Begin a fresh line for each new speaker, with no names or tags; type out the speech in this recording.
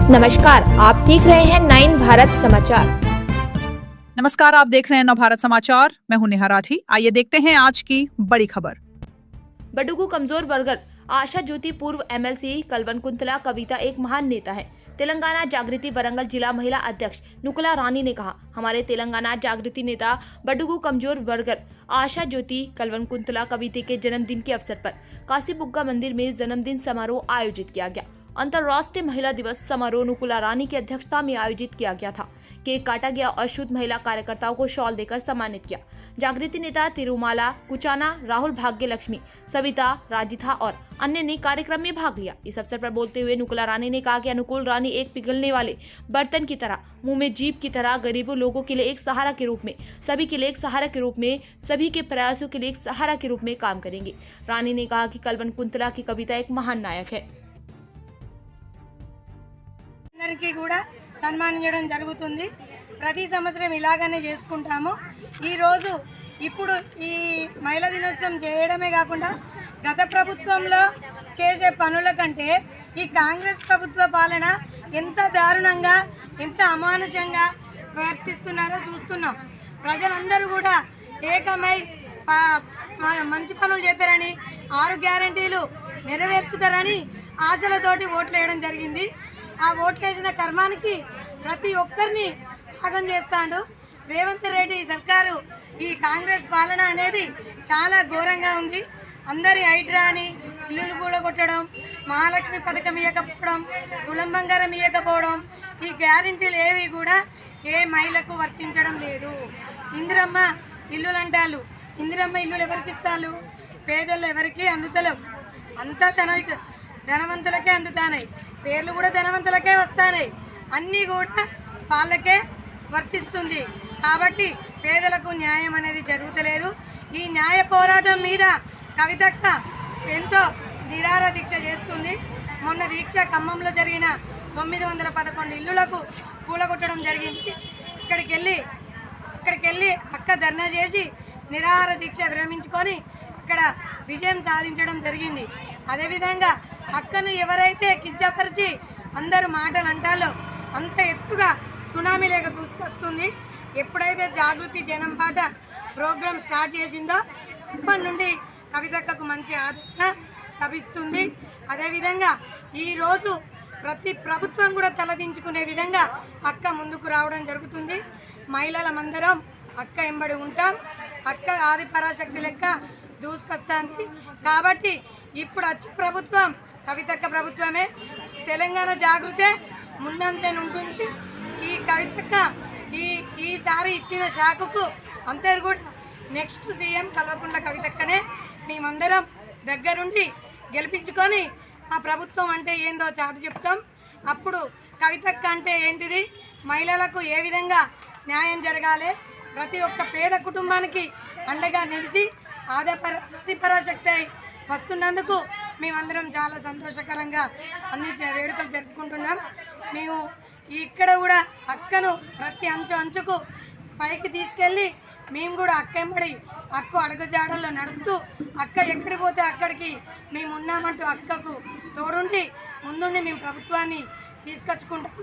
नमस्कार, आप देख रहे हैं 9 भारत समाचार।
नमस्कार, आप देख रहे हैं नव भारत समाचार। मैं हूं नेहा राठी। आइए देखते हैं आज की बड़ी खबर।
बडुगु कमजोर वर्ग आशा ज्योति पूर्व एमएलसी कल्वकुंतला कविता एक महान नेता है। तेलंगाना जागृति वरंगल जिला महिला अध्यक्ष नुकुला रानी ने कहा, हमारे तेलंगाना जागृति नेता बडुगु कमजोर वर्ग आशा ज्योति कल्वकुंतला कविता के जन्मदिन के अवसर पर काशीबुग्गा मंदिर में जन्मदिन समारोह आयोजित किया गया। अंतर्राष्ट्रीय महिला दिवस समारोह नुकुला रानी की अध्यक्षता में आयोजित किया गया था। केक काटा गया और शुद्ध महिला कार्यकर्ताओं को शॉल देकर सम्मानित किया। जागृति नेता तिरुमाला कुचाना, राहुल भाग्य लक्ष्मी, सविता राजिथा और अन्य ने कार्यक्रम में भाग लिया। इस अवसर पर बोलते हुए नुकुला रानी ने कहा कि अनुकूल रानी एक पिघलने वाले बर्तन की तरह, मुंह में जीभ की तरह गरीबों लोगों के लिए एक सहारा के रूप में, सभी के लिए एक सहारा के रूप में, सभी के प्रयासों के लिए एक सहारा के रूप में काम करेंगे। रानी ने कहा कि कल्वकुंतला की कविता एक महान नायक है।
అందరికీ కూడా సన్మానించడం జరుగుతుంది। ప్రతి సంవత్సరం ఇలాగనే చేసుకుంటాము। ఈ రోజు ఇప్పుడు ఈ మహిళా దినోత్సవం చేయడమే కాకుండా గత ప్రభుత్వంలో చేసే పనుల కంటే ఈ కాంగ్రెస్ ప్రభుత్వ పాలన ఎంత దారుణంగా ఎంత అమానుషంగా ప్రవర్తిస్తున్నారో చూస్తున్నాం। ప్రజలందరూ కూడా ఏకమై మంచి పనులు చేస్తారని, 6 గ్యారెంటీలు నెరవేర్చుతారని ఆశలతోటి ఓట్లు వేయడం జరిగింది। ఆ ఓట్లేసిన కర్మానికి ప్రతి ఒక్కరిని భాగం చేస్తాడు రేవంత్ రెడ్డి సర్కారు। ఈ కాంగ్రెస్ పాలన అనేది చాలా ఘోరంగా ఉంది। అందరి హైడ్రాని ఇల్లులు కూలగొట్టడం, మహాలక్ష్మి పథకం ఇవ్వకపోవడం, తులం బంగారం ఇవ్వకపోవడం, ఈ గ్యారెంటీలు ఏవి కూడా ఏ మహిళకు వర్తించడం లేదు। ఇందిరమ్మ ఇల్లులు అంటారు, ఇందిరమ్మ ఇల్లులు ఎవరికి ఇస్తారు? పేదలు ఎవరికి అందుతలేవు, అంతా ధనవంతులకే అందుతాయి, పేర్లు కూడా ధనవంతులకే వస్తాయి, అన్నీ కూడా వాళ్ళకే వర్తిస్తుంది। కాబట్టి పేదలకు న్యాయం అనేది జరుగుతలేదు। ఈ న్యాయ పోరాటం మీద కవితక్క ఎంతో నిరార దీక్ష చేస్తుంది। మొన్న దీక్ష ఖమ్మంలో జరిగిన 911 ఇల్లులకు కూలగొట్టడం జరిగింది। అక్కడికి వెళ్ళి అక్క ధర్నా చేసి నిరాహార దీక్ష విరమించుకొని అక్కడ విజయం సాధించడం జరిగింది। అదేవిధంగా అక్కను ఎవరైతే కించపరిచి అందరూ మాటలు అంటారో అంత ఎత్తుగా సునామీ లేక దూసుకొస్తుంది। ఎప్పుడైతే జాగృతి జనం పాట ప్రోగ్రాం స్టార్ట్ చేసిందో అప్పటి నుండి కవితక్కకు మంచి ఆదరణ లభిస్తుంది। అదేవిధంగా ఈరోజు ప్రతి ప్రభుత్వం కూడా తలదించుకునే విధంగా అక్క ముందుకు రావడం జరుగుతుంది। మహిళలమందరం అక్క ఎంబడి ఉంటాం, అక్క ఆది పరాశక్తి లెక్క దూసుకొస్తుంది। కాబట్టి ఇప్పుడు వచ్చే ప్రభుత్వం కవితక్క ప్రభుత్వమే, తెలంగాణ జాగృతే ముందంజన ఉంటుంది। ఈ కవితక్క ఈసారి ఇచ్చిన శాఖకు అందరు కూడా నెక్స్ట్ సీఎం కల్వకుంట్ల కవితక్కనే మేమందరం దగ్గరుండి గెలిపించుకొని ఆ ప్రభుత్వం అంటే ఏందో చాటు చెప్తాం। అప్పుడు కవితక్క అంటే ఏంటిది, మహిళలకు ఏ విధంగా న్యాయం జరగాలి, ప్రతి ఒక్క పేద కుటుంబానికి అండగా నిలిచి ఆది పరాశక్తి వస్తున్నందుకు మేమందరం చాలా సంతోషకరంగా అన్ని వేడుకలు జరుపుకుంటున్నాం। మేము ఇక్కడ కూడా అక్కను ప్రతి అంచుకు పైకి తీసుకెళ్ళి మేము కూడా అక్కెంబడి అక్క అడుగుజాడల్లో నడుస్తూ అక్క ఎక్కడికి పోతే అక్కడికి మేము ఉన్నామంటూ అక్కకు తోడుండి ముందుండి మేము ప్రభుత్వాన్ని తీసుకొచ్చుకుంటాం।